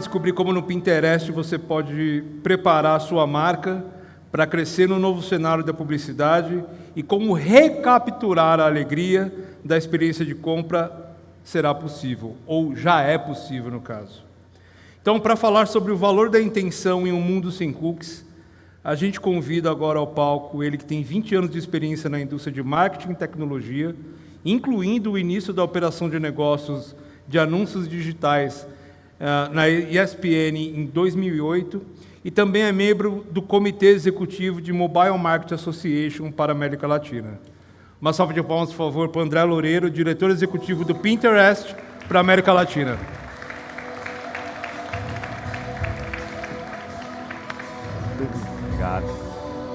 descobrir como no Pinterest você pode preparar a sua marca para crescer no novo cenário da publicidade e como recapturar a alegria da experiência de compra será possível, ou já é possível no caso. Então, para falar sobre o valor da intenção em um mundo sem cookies, a gente convida agora ao palco ele que tem 20 anos de experiência na indústria de marketing e tecnologia, incluindo o início da operação de negócios de anúncios digitais na ESPN em 2008, e também é membro do Comitê Executivo de Mobile Market Association para a América Latina. Uma salva de palmas, por favor, para o André Loureiro, diretor executivo do Pinterest para a América Latina. Obrigado.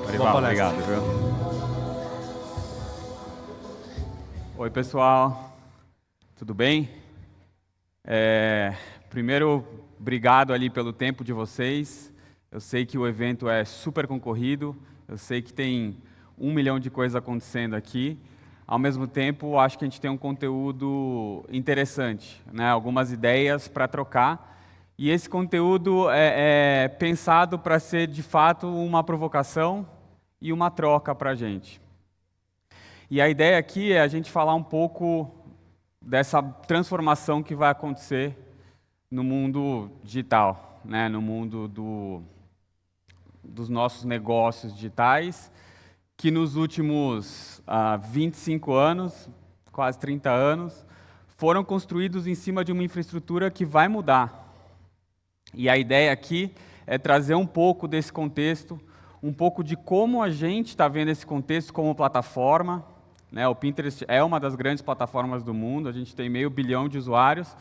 Orival, obrigado, viu? Oi, pessoal. Tudo bem? Primeiro, obrigado ali pelo tempo de vocês. Eu sei que o evento é super concorrido, eu sei que tem 1 milhão de coisas acontecendo aqui. Ao mesmo tempo, acho que a gente tem um conteúdo interessante, né? Algumas ideias para trocar. E esse conteúdo é pensado para ser, de fato, uma provocação e uma troca para a gente. E a ideia aqui é a gente falar um pouco dessa transformação que vai acontecer no mundo digital, né? No mundo dos nossos negócios digitais, que nos últimos 25 anos, quase 30 anos, foram construídos em cima de uma infraestrutura que vai mudar. E a ideia aqui é trazer um pouco desse contexto, um pouco de como a gente está vendo esse contexto como plataforma, né? O Pinterest é uma das grandes plataformas do mundo, a gente tem 500 milhão de usuários,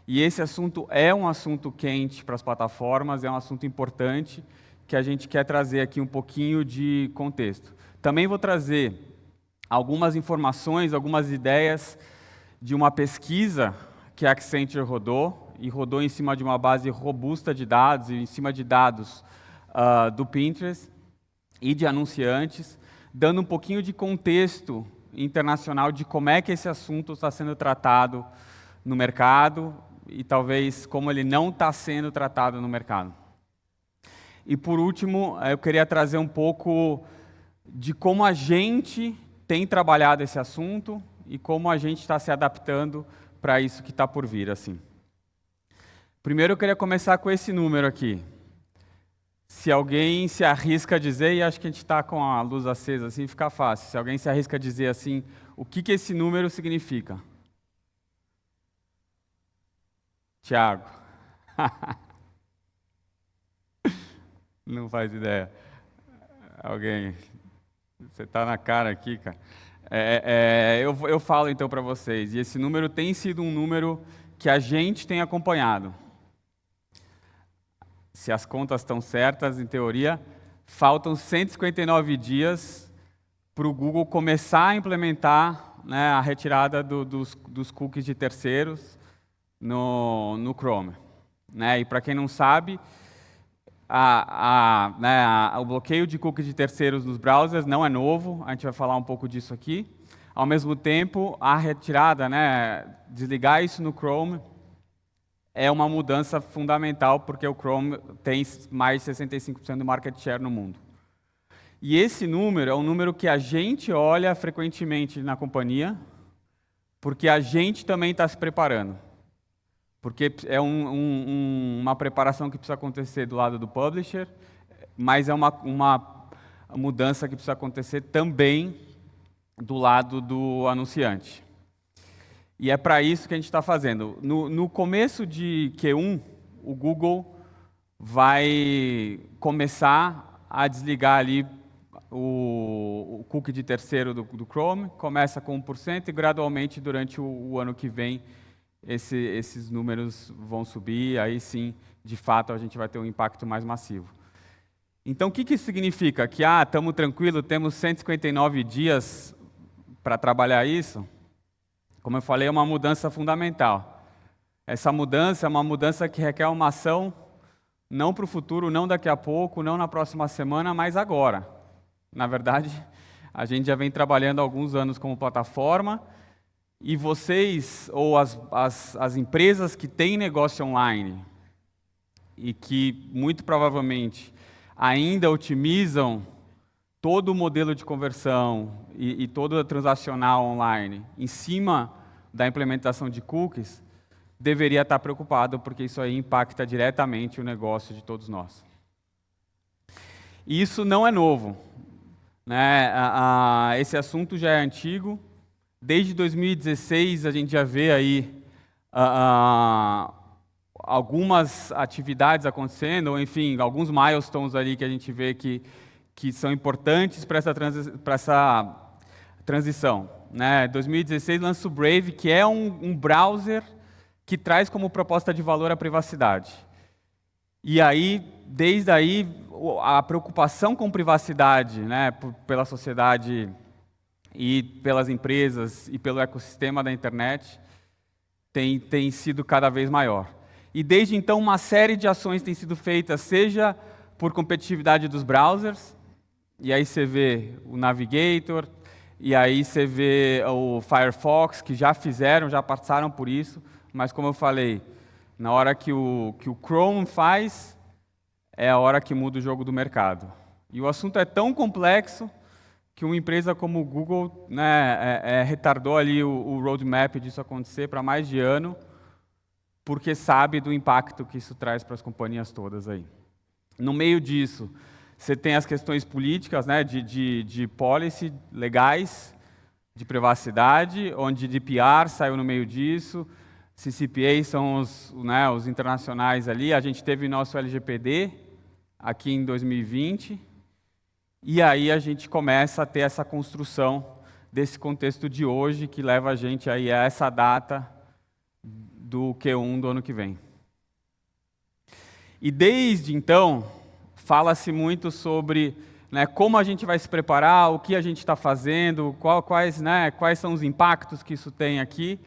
e esse assunto é um assunto quente para as plataformas, é um assunto importante, que a gente quer trazer aqui um pouquinho de contexto. Também vou trazer algumas informações, algumas ideias de uma pesquisa que a Accenture rodou, e rodou em cima de uma base robusta de dados, e em cima de dados do Pinterest e de anunciantes, dando um pouquinho de contexto internacional de como é que esse assunto está sendo tratado no mercado e talvez como ele não está sendo tratado no mercado. E por último, eu queria trazer um pouco de como a gente tem trabalhado esse assunto e como a gente está se adaptando para isso que está por vir, assim. Primeiro eu queria começar com esse número aqui. Se alguém se arrisca a dizer, e acho que a gente está com a luz acesa assim, fica fácil. Se alguém se arrisca a dizer assim, o que esse número significa? Tiago. Não faz ideia. Alguém? Você está na cara aqui, cara. Eu falo então para vocês, e esse número tem sido um número que a gente tem acompanhado. Se as contas estão certas, em teoria, faltam 159 dias para o Google começar a implementar, né, a retirada dos cookies de terceiros no Chrome. Né? E para quem não sabe, o bloqueio de cookies de terceiros nos browsers não é novo, a gente vai falar um pouco disso aqui. Ao mesmo tempo, a retirada, né, desligar isso no Chrome, é uma mudança fundamental, porque o Chrome tem mais de 65% do market share no mundo. E esse número é um número que a gente olha frequentemente na companhia, porque a gente também está se preparando. Porque é uma preparação que precisa acontecer do lado do publisher, mas é uma mudança que precisa acontecer também do lado do anunciante. E é para isso que a gente está fazendo. No começo de Q1, o Google vai começar a desligar ali o cookie de terceiro do Chrome, começa com 1% e gradualmente durante o ano que vem esses números vão subir, aí sim, de fato, a gente vai ter um impacto mais massivo. Então, o que isso significa? Que estamos tranquilos, temos 159 dias para trabalhar isso? Como eu falei, é uma mudança fundamental. Essa mudança é uma mudança que requer uma ação não para o futuro, não daqui a pouco, não na próxima semana, mas agora. Na verdade, a gente já vem trabalhando há alguns anos como plataforma e vocês, ou as empresas que têm negócio online, e que, muito provavelmente, ainda otimizam todo o modelo de conversão e toda a transacional online em cima da implementação de cookies, deveria estar preocupado, porque isso aí impacta diretamente o negócio de todos nós. E isso não é novo, né? Esse assunto já é antigo. Desde 2016 a gente já vê aí algumas atividades acontecendo, ou enfim, alguns milestones ali que a gente vê que são importantes para essa transição. Né? 2016 lança o Brave, que é um browser que traz como proposta de valor a privacidade. E aí, desde aí, a preocupação com privacidade, né, pela sociedade e pelas empresas e pelo ecossistema da internet tem sido cada vez maior. E desde então, uma série de ações têm sido feitas, seja por competitividade dos browsers, e aí você vê o Navigator, e aí você vê o Firefox, que já passaram por isso, mas como eu falei, na hora que o Chrome faz, é a hora que muda o jogo do mercado. E o assunto é tão complexo que uma empresa como o Google, né, retardou ali o roadmap disso acontecer para mais de ano, porque sabe do impacto que isso traz para as companhias todas aí. No meio disso, você tem as questões políticas, né, de policy, legais, de privacidade, onde GDPR saiu no meio disso, CCPA são os internacionais ali, a gente teve nosso LGPD aqui em 2020, e aí a gente começa a ter essa construção desse contexto de hoje, que leva a gente aí a essa data do Q1 do ano que vem. E desde então, fala-se muito sobre, né, como a gente vai se preparar, o que a gente está fazendo, quais são os impactos que isso tem aqui.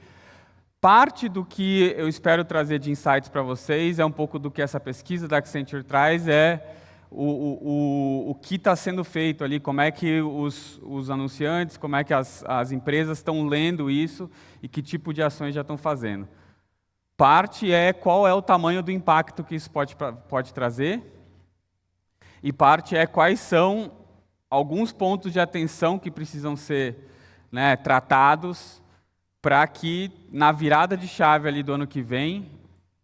Parte do que eu espero trazer de insights para vocês é um pouco do que essa pesquisa da Accenture traz, o que está sendo feito ali, como é que os anunciantes, como é que as empresas estão lendo isso e que tipo de ações já estão fazendo. Parte é qual é o tamanho do impacto que isso pode trazer, e parte é quais são alguns pontos de atenção que precisam ser, né, tratados para que na virada de chave ali do ano que vem,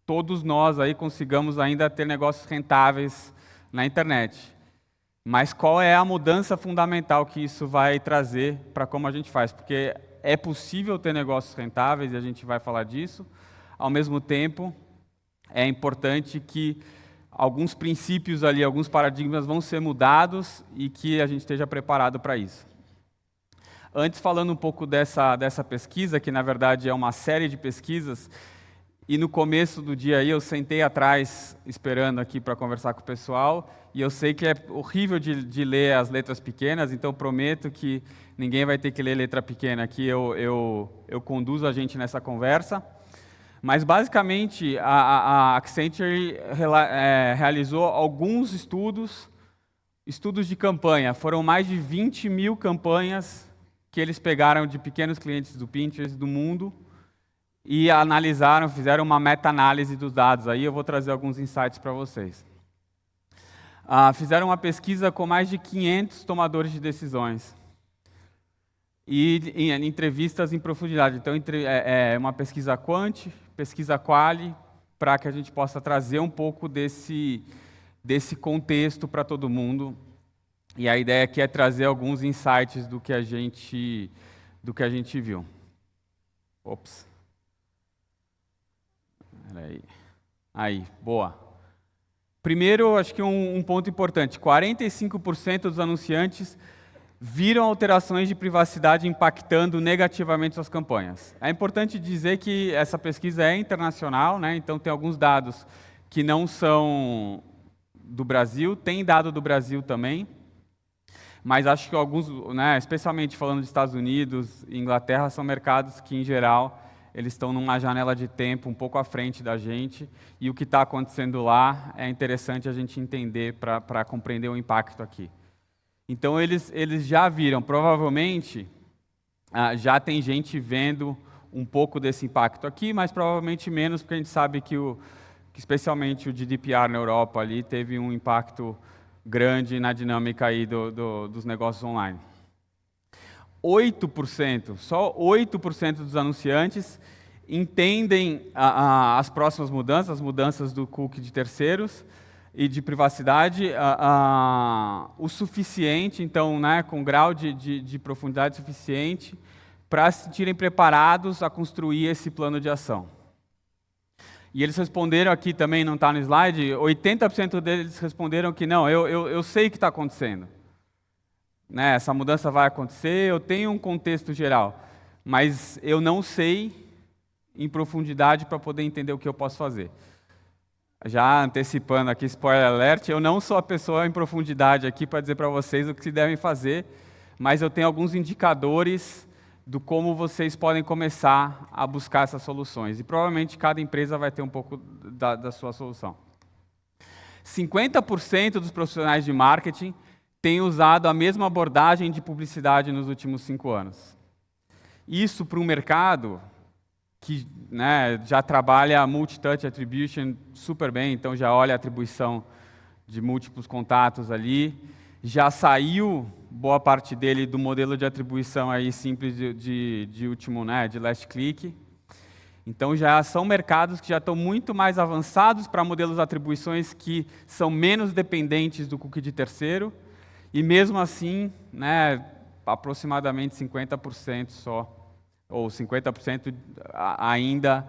todos nós aí consigamos ainda ter negócios rentáveis na internet. Mas qual é a mudança fundamental que isso vai trazer para como a gente faz? Porque é possível ter negócios rentáveis, e a gente vai falar disso. Ao mesmo tempo, é importante que alguns princípios ali, alguns paradigmas vão ser mudados e que a gente esteja preparado para isso. Antes, falando um pouco dessa pesquisa, que na verdade é uma série de pesquisas, e no começo do dia aí eu sentei atrás, esperando aqui para conversar com o pessoal, e eu sei que é horrível de ler as letras pequenas, então prometo que ninguém vai ter que ler letra pequena aqui, eu conduzo a gente nessa conversa. Mas, basicamente, a Accenture realizou alguns estudos de campanha. Foram mais de 20 mil campanhas que eles pegaram de pequenos clientes do Pinterest do mundo e analisaram, fizeram uma meta-análise dos dados. Aí eu vou trazer alguns insights para vocês. Fizeram uma pesquisa com mais de 500 tomadores de decisões. E em entrevistas em profundidade. Então, é uma pesquisa quant, pesquisa quali, para que a gente possa trazer um pouco desse contexto para todo mundo. E a ideia aqui é trazer alguns insights do que a gente viu. Ops. Aí, boa. Primeiro, acho que um ponto importante, 45% dos anunciantes viram alterações de privacidade impactando negativamente suas campanhas. É importante dizer que essa pesquisa é internacional, né? Então tem alguns dados que não são do Brasil, tem dado do Brasil também, mas acho que alguns, né, especialmente falando dos Estados Unidos e Inglaterra, são mercados que, em geral, eles estão numa janela de tempo um pouco à frente da gente, e o que está acontecendo lá é interessante a gente entender para compreender o impacto aqui. Então, eles já viram, provavelmente, já tem gente vendo um pouco desse impacto aqui, mas provavelmente menos, porque a gente sabe que que especialmente o GDPR na Europa ali teve um impacto grande na dinâmica aí dos negócios online. 8%, só 8% dos anunciantes entendem as próximas mudanças, as mudanças do cookie de terceiros e de privacidade, o suficiente, então, né, com grau de profundidade suficiente para se sentirem preparados a construir esse plano de ação. E eles responderam aqui também, não está no slide, 80% deles responderam que não, eu sei o que está acontecendo. Né, essa mudança vai acontecer, eu tenho um contexto geral, mas eu não sei em profundidade para poder entender o que eu posso fazer. Já antecipando aqui, spoiler alert, eu não sou a pessoa em profundidade aqui para dizer para vocês o que se devem fazer, mas eu tenho alguns indicadores do como vocês podem começar a buscar essas soluções. E provavelmente cada empresa vai ter um pouco da sua solução. 50% dos profissionais de marketing têm usado a mesma abordagem de publicidade nos últimos 5 anos. Isso para um mercado que, né, já trabalha multi-touch attribution super bem, então já olha a atribuição de múltiplos contatos ali, já saiu boa parte dele do modelo de atribuição aí simples de último, né, de last click. Então já são mercados que já estão muito mais avançados para modelos de atribuições que são menos dependentes do cookie de terceiro, e mesmo assim, né, aproximadamente 50% só, ou 50% ainda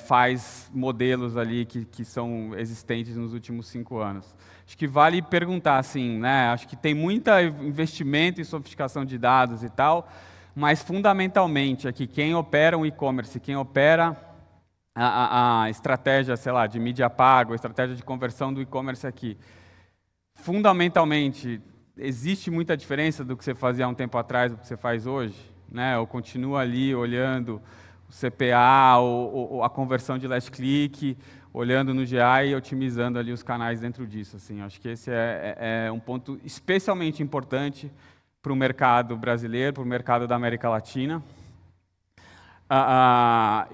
faz modelos ali que são existentes nos últimos 5 anos. Acho que vale perguntar assim, né? Acho que tem muito investimento em sofisticação de dados e tal, mas fundamentalmente aqui quem opera um e-commerce, quem opera a estratégia, sei lá, de mídia paga, a estratégia de conversão do e-commerce aqui, fundamentalmente existe muita diferença do que você fazia há um tempo atrás do que você faz hoje, né? Ou continua ali olhando o CPA, ou a conversão de last click, olhando no GA e otimizando ali os canais dentro disso. Assim. Acho que esse é um ponto especialmente importante para o mercado brasileiro, para o mercado da América Latina.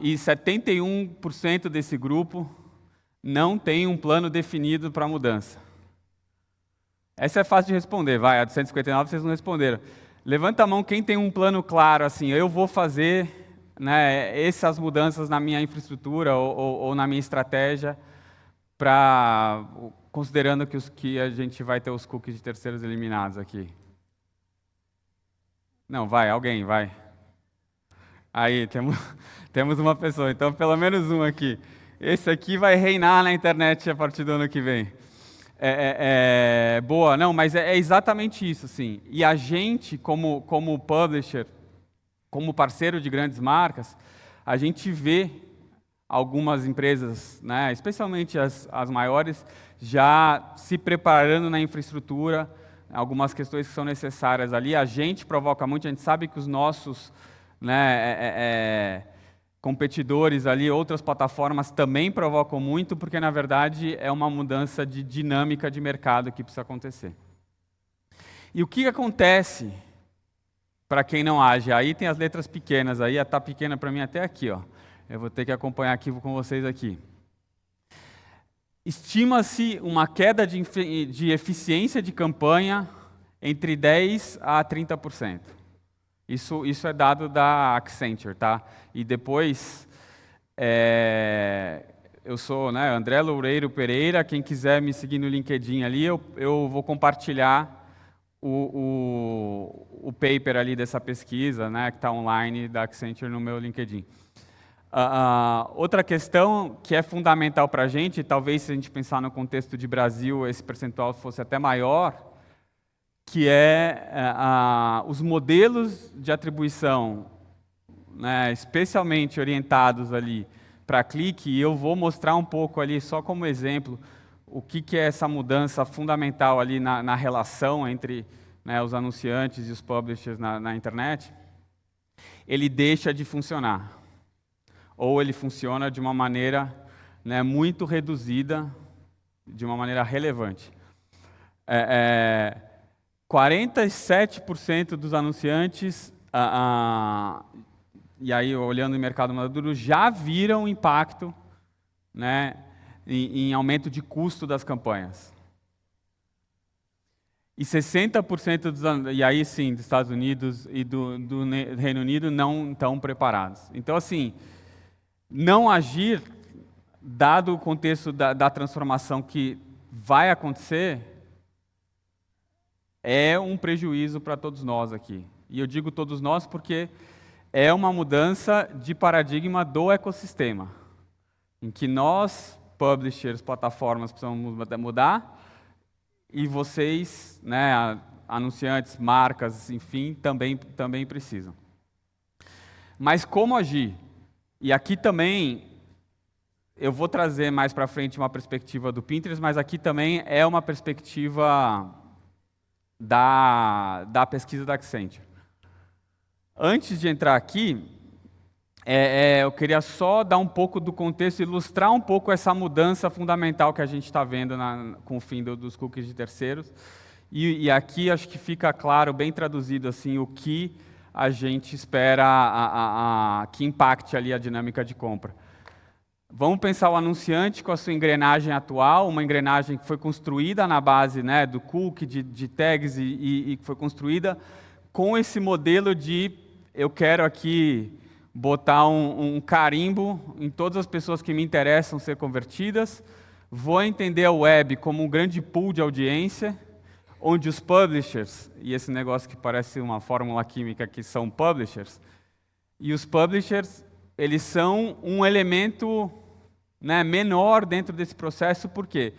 E 71% desse grupo não tem um plano definido para a mudança. Essa é fácil de responder, vai, a de 159 vocês não responderam. Levanta a mão quem tem um plano claro, assim, eu vou fazer, né, essas mudanças na minha infraestrutura ou na minha estratégia, considerando que a gente vai ter os cookies de terceiros eliminados aqui. Não, vai, alguém, vai. Aí, temos uma pessoa, então pelo menos um aqui. Esse aqui vai reinar na internet a partir do ano que vem. Boa, não, mas é exatamente isso, assim. E a gente, como publisher, como parceiro de grandes marcas, a gente vê algumas empresas, né, especialmente as maiores, já se preparando na infraestrutura, algumas questões que são necessárias ali. A gente provoca muito, a gente sabe que os nossos, né, competidores ali, outras plataformas também provocam muito, porque na verdade é uma mudança de dinâmica de mercado que precisa acontecer. E o que acontece para quem não age? Aí tem as letras pequenas, aí está pequena para mim até aqui, ó. Eu vou ter que acompanhar aqui com vocês aqui. Estima-se uma queda de eficiência de campanha entre 10% a 30%. Isso é dado da Accenture, tá? E depois, eu sou, né, André Loureiro Pereira, quem quiser me seguir no LinkedIn ali, eu vou compartilhar o paper ali dessa pesquisa, né, que está online da Accenture no meu LinkedIn. Outra questão que é fundamental para a gente, talvez se a gente pensar no contexto de Brasil, esse percentual fosse até maior, que os modelos de atribuição, né, especialmente orientados ali para clique, e eu vou mostrar um pouco ali, só como exemplo, o que é essa mudança fundamental ali na relação entre, né, os anunciantes e os publishers na internet. Ele deixa de funcionar. Ou ele funciona de uma maneira, né, muito reduzida, de uma maneira relevante. 47% dos anunciantes, e aí olhando o mercado maduro, já viram impacto, né, em aumento de custo das campanhas. E 60% e aí sim, dos Estados Unidos e do Reino Unido não estão preparados. Então, assim, não agir, dado o contexto da transformação que vai acontecer, é um prejuízo para todos nós aqui. E eu digo todos nós porque é uma mudança de paradigma do ecossistema, em que nós, publishers, plataformas, precisamos mudar, e vocês, né, anunciantes, marcas, enfim, também precisam. Mas como agir? E aqui também, eu vou trazer mais para frente uma perspectiva do Pinterest, mas aqui também é uma perspectiva da pesquisa da Accenture. Antes de entrar aqui, eu queria só dar um pouco do contexto, ilustrar um pouco essa mudança fundamental que a gente está vendo com o fim dos cookies de terceiros. E aqui acho que fica claro, bem traduzido, assim, o que a gente espera que impacte ali a dinâmica de compra. Vamos pensar o anunciante com a sua engrenagem atual, uma engrenagem que foi construída na base, né, do cookie, de tags e foi construída com esse modelo de eu quero aqui botar um carimbo em todas as pessoas que me interessam ser convertidas, vou entender a web como um grande pool de audiência, onde os publishers, e esse negócio que parece uma fórmula química que são publishers, e os publishers, eles são um elemento, né, menor dentro desse processo, por quê?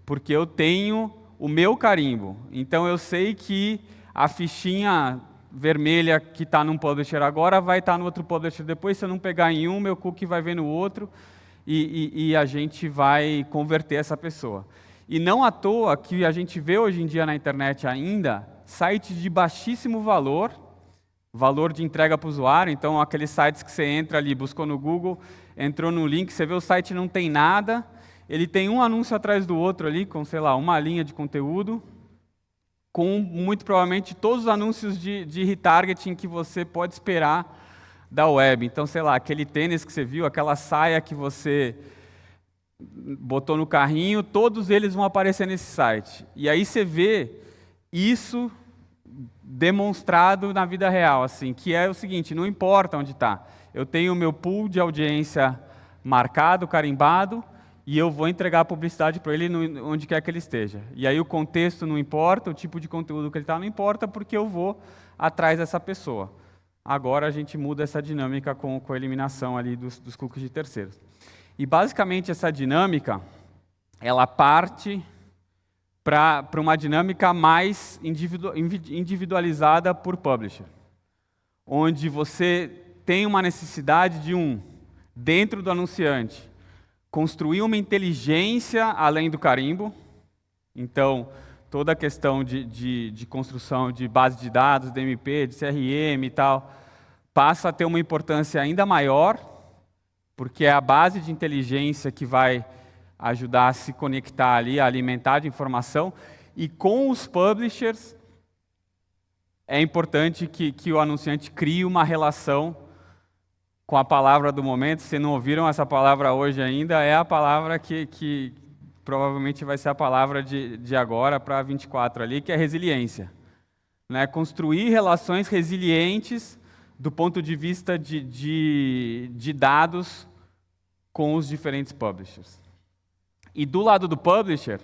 Porque eu tenho o meu carimbo, então eu sei que a fichinha vermelha que está num publisher agora vai estar no outro publisher depois, se eu não pegar em um, meu cookie vai ver no outro, e a gente vai converter essa pessoa. E não à toa que a gente vê hoje em dia na internet ainda sites de baixíssimo valor de entrega para o usuário, então aqueles sites que você entra ali, buscou no Google, entrou no link, você vê o site não tem nada, ele tem um anúncio atrás do outro ali, com, sei lá, uma linha de conteúdo, com muito provavelmente todos os anúncios de retargeting que você pode esperar da web. Então, sei lá, aquele tênis que você viu, aquela saia que você botou no carrinho, todos eles vão aparecer nesse site. E aí você vê isso demonstrado na vida real, assim, que é o seguinte, não importa onde está, eu tenho o meu pool de audiência marcado, carimbado, e eu vou entregar a publicidade para ele onde quer que ele esteja. E aí o contexto não importa, o tipo de conteúdo que ele está não importa, porque eu vou atrás dessa pessoa. Agora a gente muda essa dinâmica com a eliminação ali dos cookies de terceiros. E basicamente essa dinâmica, ela parte para uma dinâmica mais individualizada por publisher, onde você tem uma necessidade de dentro do anunciante, construir uma inteligência além do carimbo. Então, toda a questão de construção de base de dados, DMP, de CRM e tal, passa a ter uma importância ainda maior, porque é a base de inteligência que vai ajudar a se conectar ali, a alimentar de informação. E com os publishers, é importante que o anunciante crie uma relação com a palavra do momento. Se não ouviram essa palavra hoje ainda, é a palavra que provavelmente vai ser a palavra de agora para 24 ali, que é resiliência. Né? Construir relações resilientes do ponto de vista de dados com os diferentes publishers. E do lado do publisher,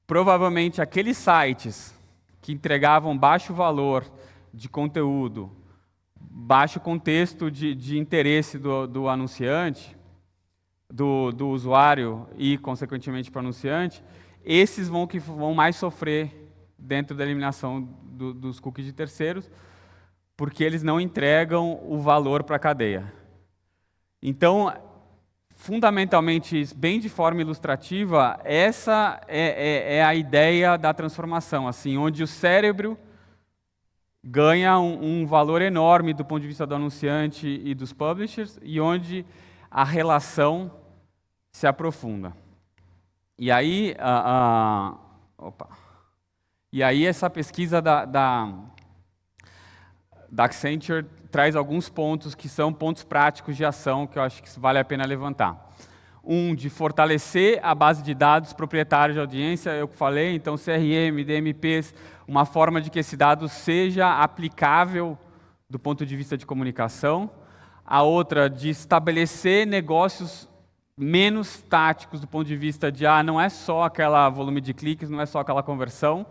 provavelmente aqueles sites que entregavam baixo valor de conteúdo, baixo contexto de interesse do anunciante, do usuário e, consequentemente, para o anunciante, esses que vão mais sofrer dentro da eliminação dos cookies de terceiros, porque eles não entregam o valor para a cadeia. Então, fundamentalmente, bem de forma ilustrativa, essa é a ideia da transformação, assim, onde o cérebro ganha um valor enorme do ponto de vista do anunciante e dos publishers, e onde a relação se aprofunda. E aí, essa pesquisa da Accenture traz alguns pontos que são pontos práticos de ação que eu acho que vale a pena levantar. de fortalecer a base de dados proprietários de audiência, eu falei, então CRM, DMPs, uma forma de que esse dado seja aplicável do ponto de vista de comunicação. A outra, de estabelecer negócios menos táticos do ponto de vista de, não é só aquele volume de cliques, não é só aquela conversão,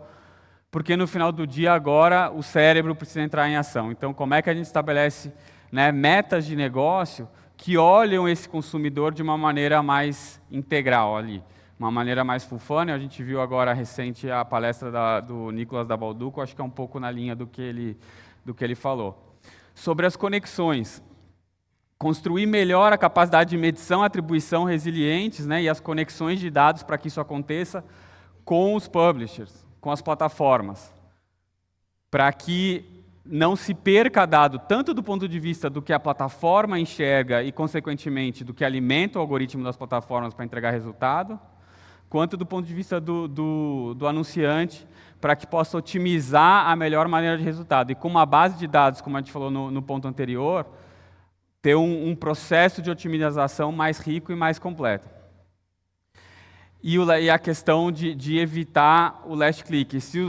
porque no final do dia agora o cérebro precisa entrar em ação. Então, como é que a gente estabelece, né, metas de negócio que olham esse consumidor de uma maneira mais integral ali, uma maneira mais full funnel? A gente viu agora recente a palestra do Nicolas da Balduco, acho que é um pouco na linha do que ele falou. Sobre as conexões, construir melhor a capacidade de medição, atribuição resilientes, né, e as conexões de dados para que isso aconteça com os publishers, com as plataformas, para que não se perca dado tanto do ponto de vista do que a plataforma enxerga e, consequentemente, do que alimenta o algoritmo das plataformas para entregar resultado, quanto do ponto de vista do anunciante, para que possa otimizar a melhor maneira de resultado. E com uma base de dados, como a gente falou no ponto anterior, ter um processo de otimização mais rico e mais completo. E a questão de evitar o last click. Se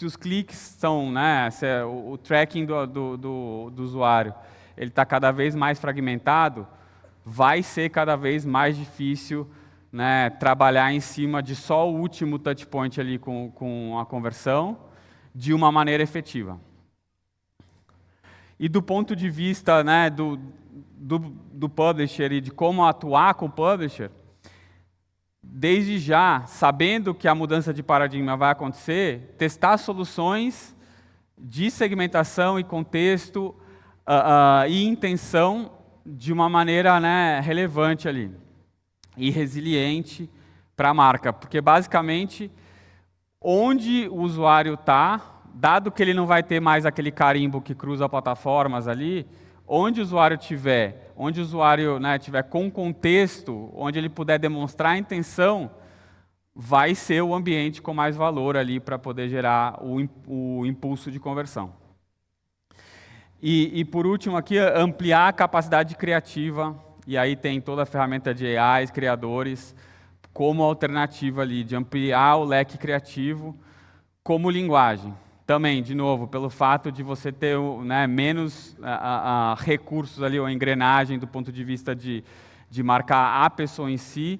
os cliques são, né, o tracking do usuário, ele está cada vez mais fragmentado, vai ser cada vez mais difícil, né, trabalhar em cima de só o último touchpoint ali com a conversão de uma maneira efetiva. E do ponto de vista, né, do publisher e de como atuar com o publisher, desde já, sabendo que a mudança de paradigma vai acontecer, testar soluções de segmentação e contexto e intenção de uma maneira, né, relevante ali e resiliente para a marca. Porque, basicamente, onde o usuário está, dado que ele não vai ter mais aquele carimbo que cruza plataformas ali, onde o usuário estiver, onde o usuário, né, tiver com contexto, onde ele puder demonstrar a intenção, vai ser o ambiente com mais valor ali para poder gerar o impulso de conversão. E por último aqui, ampliar a capacidade criativa, e aí tem toda a ferramenta de AIs, criadores, como alternativa ali, de ampliar o leque criativo como linguagem. Também, de novo, pelo fato de você ter, né, menos recursos ali, ou engrenagem do ponto de vista de marcar a pessoa em si,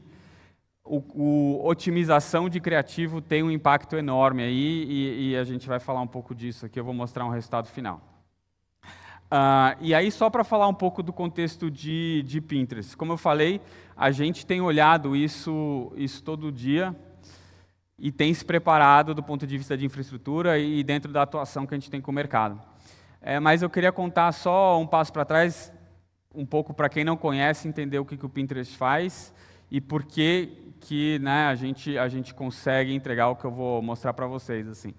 otimização de criativo tem um impacto enorme aí, e a gente vai falar um pouco disso aqui, eu vou mostrar um resultado final. E aí, só para falar um pouco do contexto de Pinterest. Como eu falei, a gente tem olhado isso todo dia, e tem se preparado do ponto de vista de infraestrutura e dentro da atuação que a gente tem com o mercado. Mas eu queria contar só um passo para trás, um pouco para quem não conhece, entender o que o Pinterest faz e por que, né, a gente consegue entregar o que eu vou mostrar para vocês. Assim.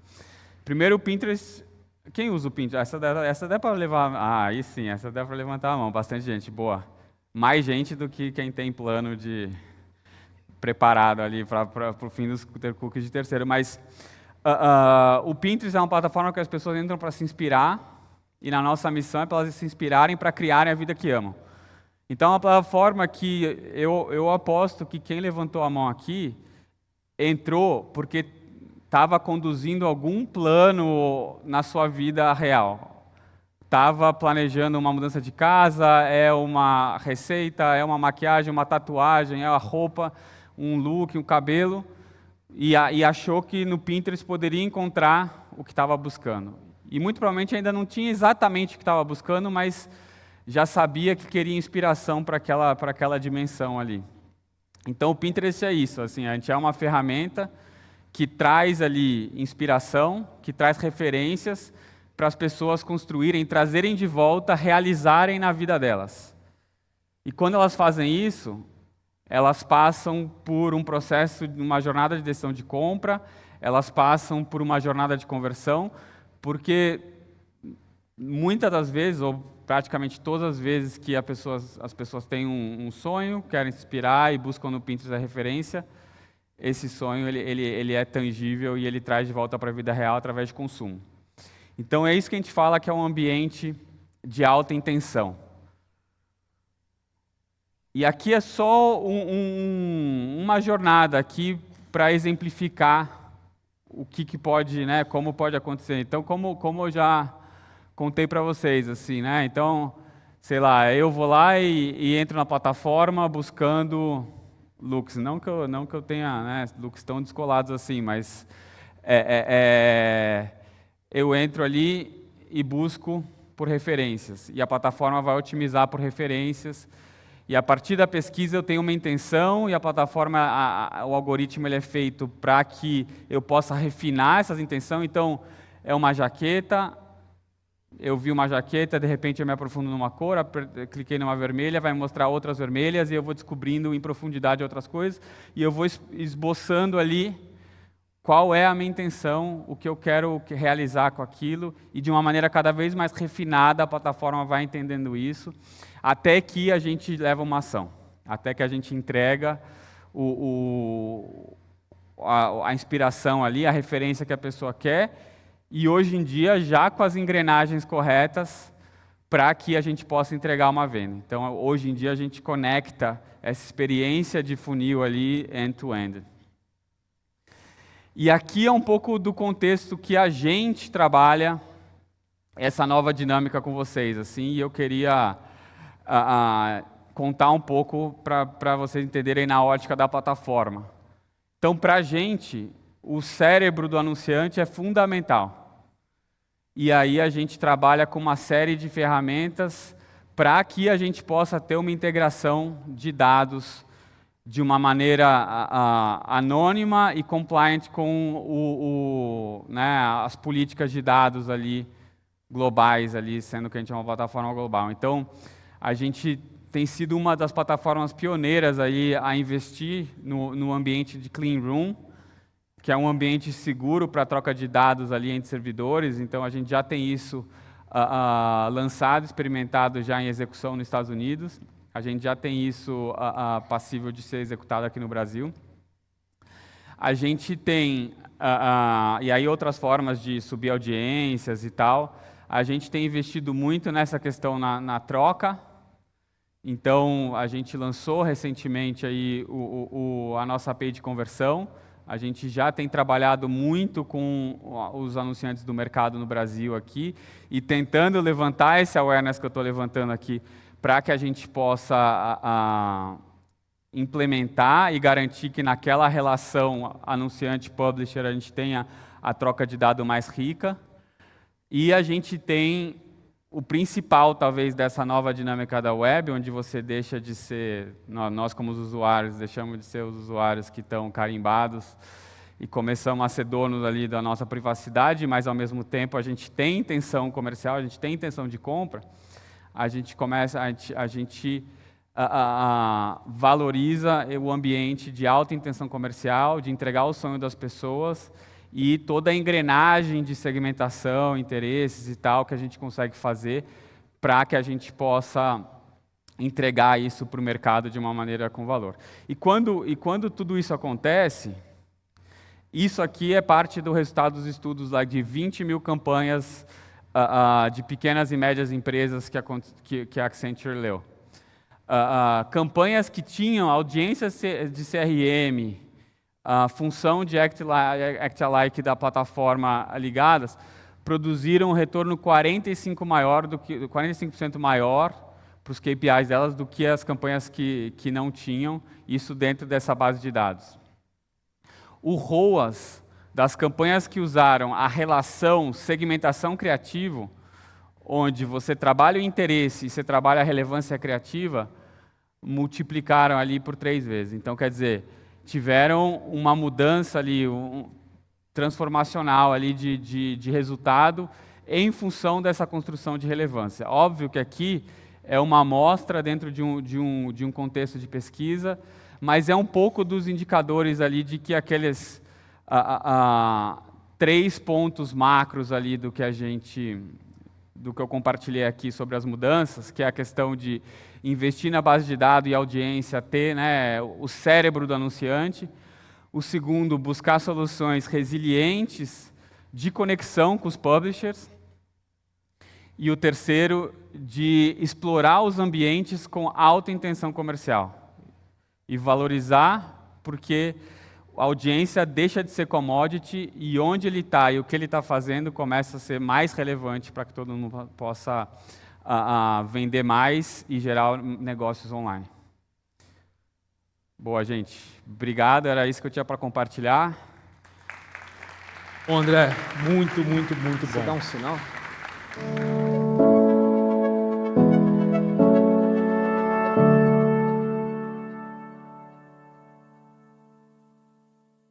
Primeiro, o Pinterest. Quem usa o Pinterest? Essa dá para levar. Aí sim, essa dá para levantar a mão. Bastante gente, boa. Mais gente do que quem tem plano de preparado ali para o fim dos cookies de terceiro. Mas o Pinterest é uma plataforma que as pessoas entram para se inspirar, e na nossa missão é para elas se inspirarem para criarem a vida que amam. Então, é uma plataforma que eu aposto que quem levantou a mão aqui entrou porque estava conduzindo algum plano na sua vida real. Estava planejando uma mudança de casa, é uma receita, é uma maquiagem, uma tatuagem, é uma roupa, um look, um cabelo, e achou que no Pinterest poderia encontrar o que estava buscando. E muito provavelmente ainda não tinha exatamente o que estava buscando, mas já sabia que queria inspiração para aquela dimensão ali. Então o Pinterest é isso, assim, a gente é uma ferramenta que traz ali inspiração, que traz referências para as pessoas construírem, trazerem de volta, realizarem na vida delas. E quando elas fazem isso, elas passam por um processo, uma jornada de decisão de compra, elas passam por uma jornada de conversão, porque muitas das vezes, ou praticamente todas as vezes que as pessoas têm um sonho, querem se inspirar e buscam no Pinterest a referência, esse sonho ele é tangível e ele traz de volta para a vida real através de consumo. Então é isso que a gente fala que é um ambiente de alta intenção. E aqui é só uma jornada aqui para exemplificar o que pode, né, como pode acontecer. Então, como eu já contei para vocês, assim, né? Então, sei lá, eu vou lá e entro na plataforma buscando looks. Não que eu tenha, né, looks tão descolados assim, mas eu entro ali e busco por referências. E a plataforma vai otimizar por referências. E a partir da pesquisa eu tenho uma intenção e a plataforma, o algoritmo ele é feito para que eu possa refinar essas intenções. Então, é uma jaqueta, eu vi uma jaqueta, de repente eu me aprofundo numa cor, cliquei numa vermelha, vai me mostrar outras vermelhas e eu vou descobrindo em profundidade outras coisas e eu vou esboçando ali qual é a minha intenção, o que eu quero realizar com aquilo e de uma maneira cada vez mais refinada a plataforma vai entendendo isso. Até que a gente leva uma ação, até que a gente entrega a inspiração ali, a referência que a pessoa quer, e hoje em dia já com as engrenagens corretas para que a gente possa entregar uma venda. Então, hoje em dia a gente conecta essa experiência de funil ali end-to-end. E aqui é um pouco do contexto que a gente trabalha essa nova dinâmica com vocês, assim, e eu queria contar um pouco para vocês entenderem na ótica da plataforma. Então, para a gente, o cérebro do anunciante é fundamental. E aí a gente trabalha com uma série de ferramentas para que a gente possa ter uma integração de dados de uma maneira anônima e compliant com né, as políticas de dados ali globais, ali, sendo que a gente é uma plataforma global. Então, a gente tem sido uma das plataformas pioneiras aí a investir no ambiente de Clean Room, que é um ambiente seguro para troca de dados ali entre servidores. Então, a gente já tem isso lançado, experimentado já em execução nos Estados Unidos. A gente já tem isso passível de ser executado aqui no Brasil. A gente tem, e aí outras formas de subir audiências e tal. A gente tem investido muito nessa questão na troca. Então, a gente lançou recentemente aí a nossa API de conversão. A gente já tem trabalhado muito com os anunciantes do mercado no Brasil aqui e tentando levantar esse awareness que eu estou levantando aqui para que a gente possa implementar e garantir que naquela relação anunciante-publisher a gente tenha a troca de dado mais rica. E a gente tem o principal, talvez, dessa nova dinâmica da web, onde você deixa de ser, nós como os usuários, deixamos de ser os usuários que estão carimbados e começamos a ser donos ali da nossa privacidade, mas ao mesmo tempo a gente tem intenção comercial, a gente tem intenção de compra, a gente valoriza o ambiente de alta intenção comercial, de entregar o sonho das pessoas, e toda a engrenagem de segmentação, interesses e tal que a gente consegue fazer para que a gente possa entregar isso para o mercado de uma maneira com valor. E quando tudo isso acontece, isso aqui é parte do resultado dos estudos lá de 20 mil campanhas de pequenas e médias empresas que a Accenture leu. Campanhas que tinham audiências de CRM, a função de Act-alike da plataforma ligadas, produziram um retorno 45% maior para os KPIs delas do que as campanhas que não tinham isso dentro dessa base de dados. O ROAS das campanhas que usaram a relação segmentação criativo, onde você trabalha o interesse e você trabalha a relevância criativa, multiplicaram ali por 3 vezes. Então, quer dizer, tiveram uma mudança ali, transformacional ali de resultado em função dessa construção de relevância. Óbvio que aqui é uma amostra dentro de um contexto de pesquisa, mas é um pouco dos indicadores ali de que aqueles 3 pontos macros ali do que eu compartilhei aqui sobre as mudanças, que é a questão de investir na base de dados e audiência, ter, né, o cérebro do anunciante. O segundo, buscar soluções resilientes de conexão com os publishers. E o terceiro, de explorar os ambientes com alta intenção comercial. E valorizar, porque a audiência deixa de ser commodity e onde ele está e o que ele está fazendo começa a ser mais relevante para que todo mundo possa vender mais e gerar negócios online. Boa, gente. Obrigado, era isso que eu tinha para compartilhar. Bom, André, muito, muito, muito bom. Você dá um sinal?